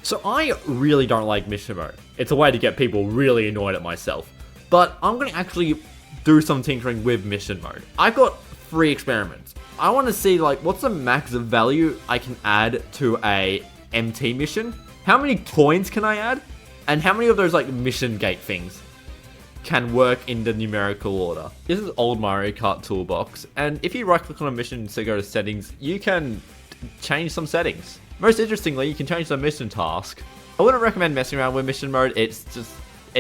So I really don't like mission mode. It's a way to get people really annoyed at myself. But I'm going to actually do some tinkering with mission mode. I've got 3 experiments. I want to see like what's the max value I can add to a MT mission. How many coins can I add? And how many of those like mission gate things can work in the numerical order? This is old Mario Kart toolbox. And if you right click on a mission to go to settings, you can change some settings. Most interestingly, you can change the mission task. I wouldn't recommend messing around with mission mode. It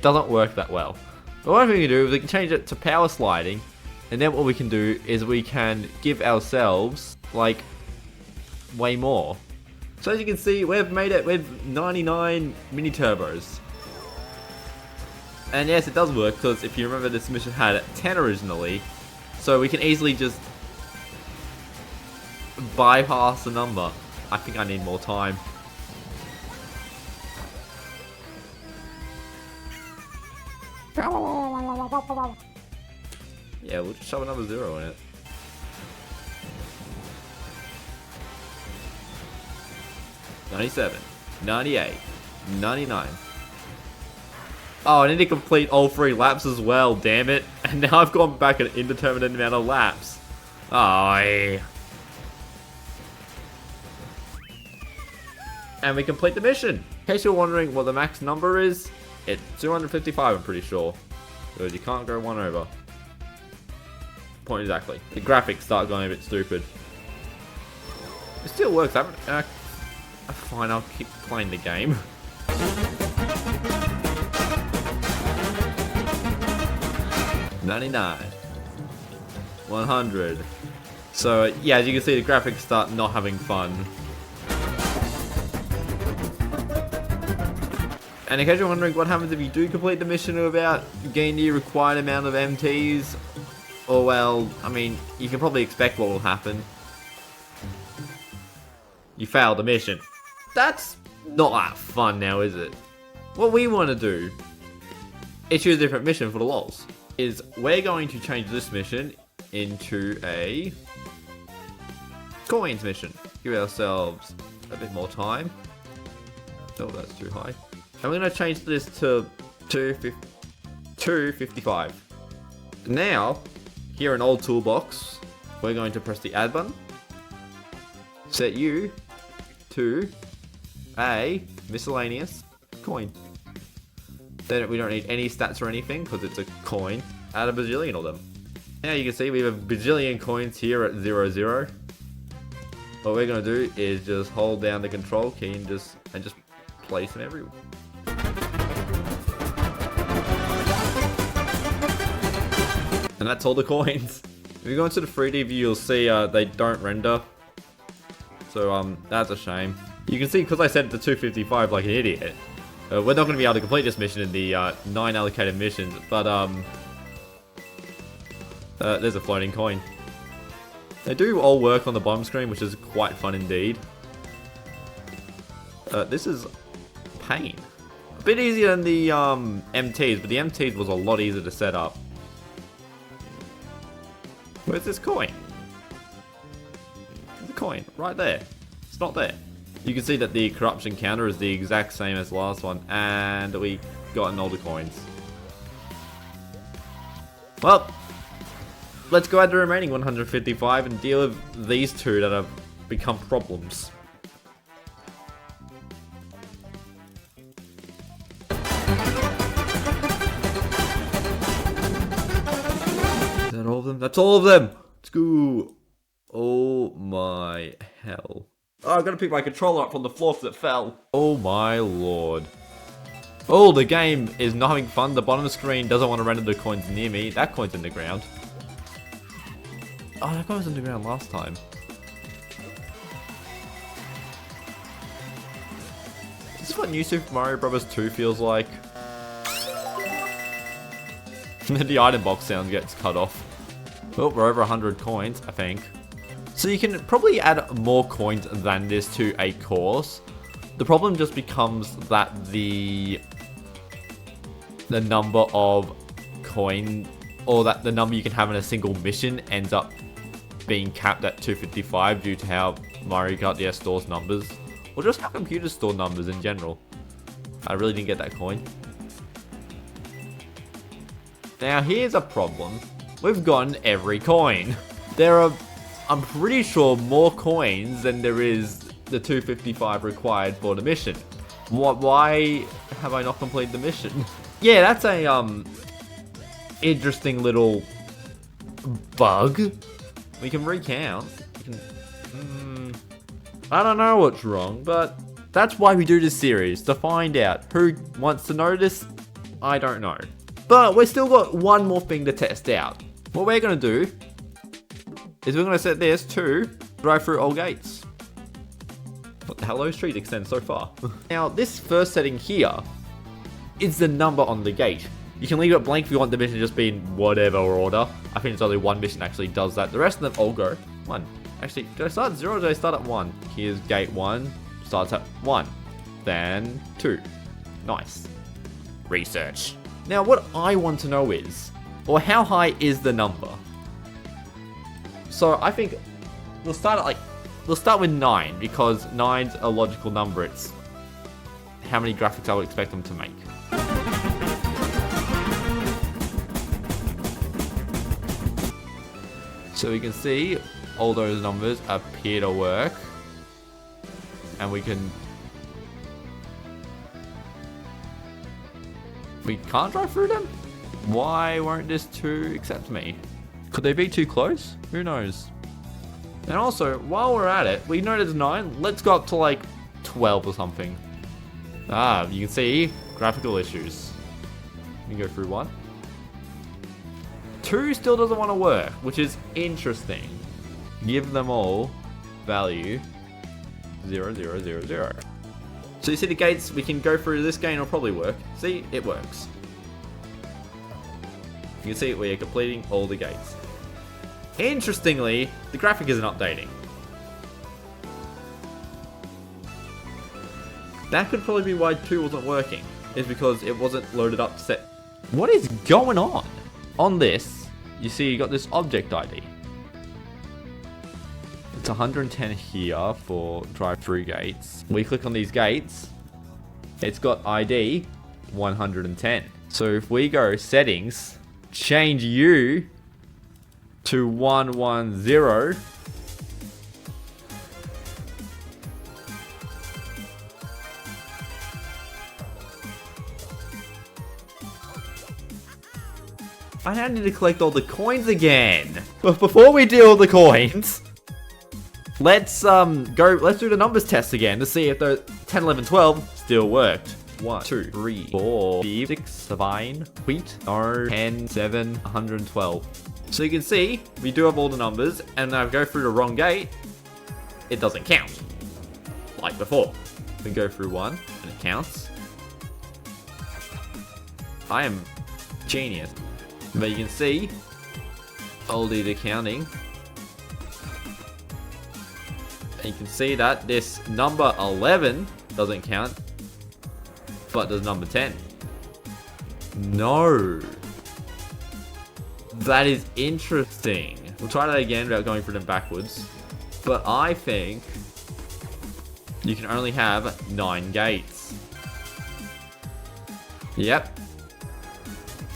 doesn't work that well. But what we can do is we can change it to power sliding. And then what we can do is we can give ourselves like way more. So as you can see, we've made it with 99 mini turbos. And yes, it does work because if you remember, this mission had 10 originally. So we can easily just bypass the number. I think I need more time. Yeah, we'll just shove another 0 in it. $97, $98, $99. Oh, I need to complete all 3 laps as well, damn it. And now I've gone back an indeterminate amount of laps. Oh, and we complete the mission. In case you're wondering what the max number is, it's 255, I'm pretty sure. Because you can't go 1 over. Point exactly. The graphics start going a bit stupid. It still works. Fine, I'll keep playing the game. $99. $100. So yeah, as you can see, the graphics start not having fun. And in case you're wondering what happens if you do complete the mission without getting the required amount of MTs, or well, I mean, you can probably expect what will happen. You failed the mission. That's not that fun now, is it? What we want to do is choose a different mission for the lols. Is we're going to change this mission into a coins mission. Give ourselves a bit more time. Oh, that's too high. And we're going to change this to 255. Now, here in old toolbox, we're going to press the add button. Set you to a miscellaneous coin. Then we don't need any stats or anything because it's a coin. Add a bajillion of them. Now you can see we have a bajillion coins here at 00. What we're going to do is just hold down the control key and just place them everywhere. And that's all the coins. If you go into the 3D view, you'll see they don't render. So that's a shame. You can see because I set it to 255 like an idiot. We're not going to be able to complete this mission in the 9 allocated missions, but there's a floating coin. They do all work on the bottom screen, which is quite fun indeed. This is pain. A bit easier than the MTs, but the MTs was a lot easier to set up. Where's this coin? There's a coin right there. It's not there. You can see that the corruption counter is the exact same as the last one, and we got an older coins. Well, let's go add the remaining 155 and deal with these 2 that have become problems. Is that all of them? That's all of them! Let's go! Oh my hell. Oh, I've got to pick my controller up from the floor because it fell. Oh my lord. Oh, the game is not having fun. The bottom screen doesn't want to render the coins near me. That coin's in the ground. Oh, that coin was in the ground last time. Is this what New Super Mario Bros. 2 feels like? The item box sound gets cut off. Oh, we're over 100 coins, I think. So you can probably add more coins than this to a course. The problem just becomes that the number of coin, or that the number you can have in a single mission ends up being capped at 255 due to how Mario Kart DS stores numbers. Or just how computers store numbers in general. I really didn't get that coin. Now here's a problem. We've gotten every coin. There are, I'm pretty sure, more coins than there is the 255 required for the mission. Why have I not completed the mission? Yeah, that's a interesting little bug. We can recount. I don't know what's wrong, but that's why we do this series, to find out. Who wants to know this? I don't know. But we've still got one more thing to test out. What we're going to do is we're going to set this to drive through all gates. What the hell, those trees extend so far. Now, this first setting here is the number on the gate. You can leave it blank if you want the mission to just be in whatever order. I think it's only one mission actually does that. The rest of them all go 1. Actually, did I start at 0 or did I start at 1? Here's gate 1, starts at 1. Then 2. Nice. Research. Now what I want to know is, or how high is the number? So I think we'll start with 9 because 9's a logical number. It's how many graphics I would expect them to make. So we can see all those numbers appear to work. And we can't drive through them? Why won't this 2 accept me? Could they be too close? Who knows? And also, while we're at it, we know there's 9. Let's go up to like 12 or something. Ah, you can see graphical issues. We can go through 1. 2 still doesn't want to work, which is interesting. Give them all value 0, 0, 0, 0. So you see the gates, we can go through this gate and it'll probably work. See, it works. You can see we are completing all the gates. Interestingly, the graphic isn't updating. That could probably be why 2 wasn't working. Is because it wasn't loaded up to set. What is going on? On this, you see you got this object ID. It's 110 here for drive-through gates. We click on these gates, it's got ID 110. So if we go settings, change U to 110. I now need to collect all the coins again. But before we do all the coins, let's do the numbers test again to see if the 10, 11, 12 still worked. 1, 2, 3, 4, 5, 6, 7, 8, 9, 10, 7, 112. So you can see, we do have all the numbers, and I go through the wrong gate, it doesn't count. Like before. We go through 1, and it counts. I am genius. But you can see, I'll do the counting. And you can see that this number 11 doesn't count, but does number 10. No. That is interesting. We'll try that again without going through them backwards. But I think you can only have 9 gates. Yep.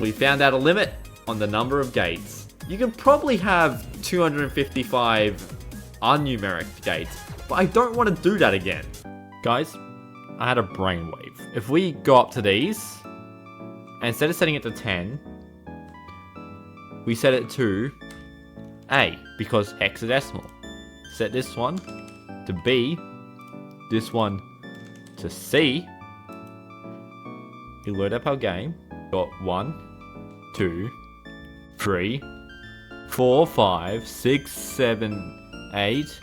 We found out a limit on the number of gates. You can probably have 255 unnumeric gates, but I don't want to do that again. Guys, I had a brainwave. If we go up to these, and instead of setting it to 10, we set it to A, because hexadecimal. Set this one to B, this one to C. You load up our game. Got 1, 2, 3, 4, 5, 6, 7, 8,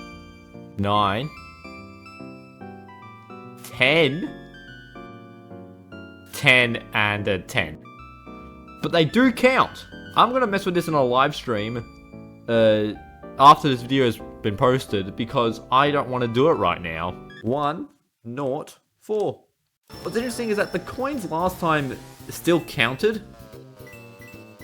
9, 10, 10, and a 10. But they do count. I'm going to mess with this in a live stream after this video has been posted because I don't want to do it right now. 1, 0, 4. What's interesting is that the coins last time still counted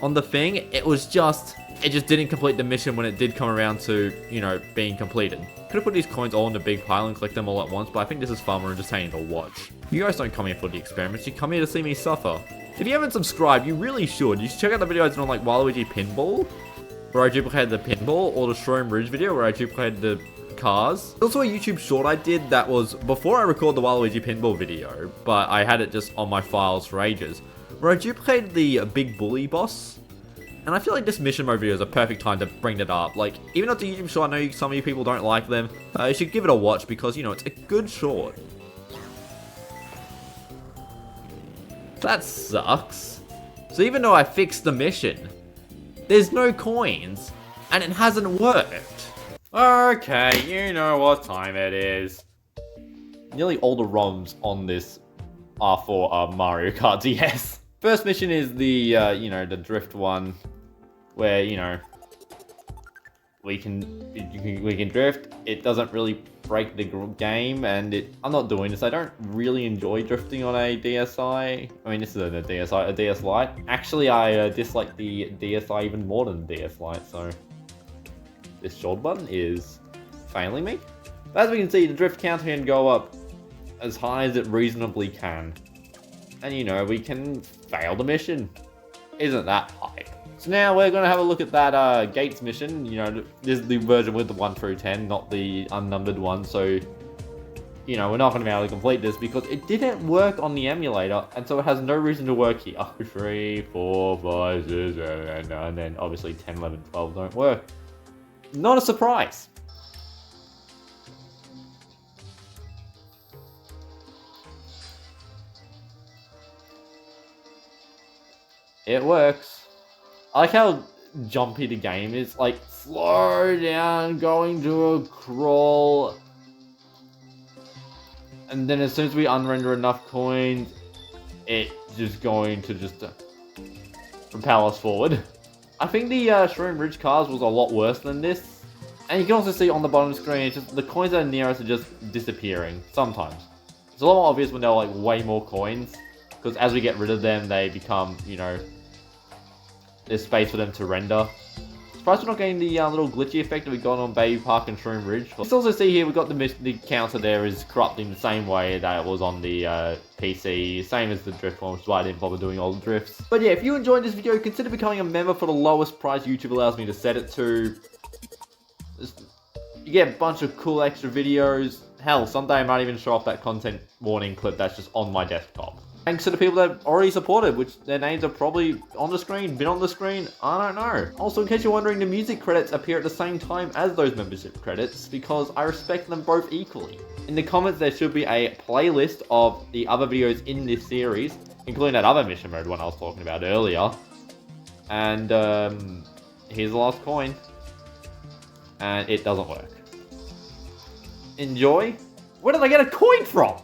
on the thing. It just didn't complete the mission when it did come around to, you know, being completed. Could could have put these coins all in a big pile and collect them all at once, but I think this is far more entertaining to watch. You guys don't come here for the experiments, you come here to see me suffer. If you haven't subscribed, you really should. You should check out the videos on like Waluigi Pinball, where I duplicated the pinball, or the Shroom Ridge video, where I duplicated the cars. There's also a YouTube short I did that was before I recorded the Waluigi Pinball video, but I had it just on my files for ages, where I duplicated the Big Bully boss. And I feel like this mission mode video is a perfect time to bring it up. Like, even though it's a YouTube short, I know some of you people don't like them, you should give it a watch because, you know, it's a good short. That sucks. So even though I fixed the mission, there's no coins, and it hasn't worked. Okay, you know what time it is. Nearly all the ROMs on this are for Mario Kart DS. First mission is the, you know, the drift one, where, you know, we can drift. It doesn't really break the game, and I'm not doing this. I don't really enjoy drifting on a DSi. I mean, this is a DSi, a DS Lite. Actually, I dislike the DSi even more than the DS Lite, so this short button is failing me. But as we can see, the drift counter can go up as high as it reasonably can. And, you know, we can fail the mission. Isn't that hype? So now we're going to have a look at that Gates mission. You know, this is the version with the 1 through 10, not the unnumbered one. So, you know, we're not going to be able to complete this because it didn't work on the emulator. And so it has no reason to work here. 3, 4, 5, 6, 7, 8, 9, and then obviously 10, 11, 12 don't work. Not a surprise. It works. I like how jumpy the game is. Like, slow down, going to a crawl. And then as soon as we unrender enough coins, it's just going to just propel us forward. I think the Shroom Ridge cars was a lot worse than this. And you can also see on the bottom of the screen, it's just the coins that are near us are just disappearing sometimes. It's a lot more obvious when there are like way more coins. Because as we get rid of them, they become, you know, there's space for them to render. Surprised we're not getting the little glitchy effect that we got on Baby Park and Shroom Ridge. You can also see here, we've got the counter there is corrupting the same way that it was on the PC. Same as the drift one, which is why I didn't bother doing all the drifts. But yeah, if you enjoyed this video, consider becoming a member for the lowest price YouTube allows me to set it to. You get a bunch of cool extra videos. Hell, someday I might even show off that content warning clip that's just on my desktop. Thanks to the people that already supported, which their names are probably on the screen, been on the screen, I don't know. Also, in case you're wondering, the music credits appear at the same time as those membership credits, because I respect them both equally. In the comments, there should be a playlist of the other videos in this series, including that other mission mode one I was talking about earlier. And, here's the last coin. And it doesn't work. Enjoy? Where did I get a coin from?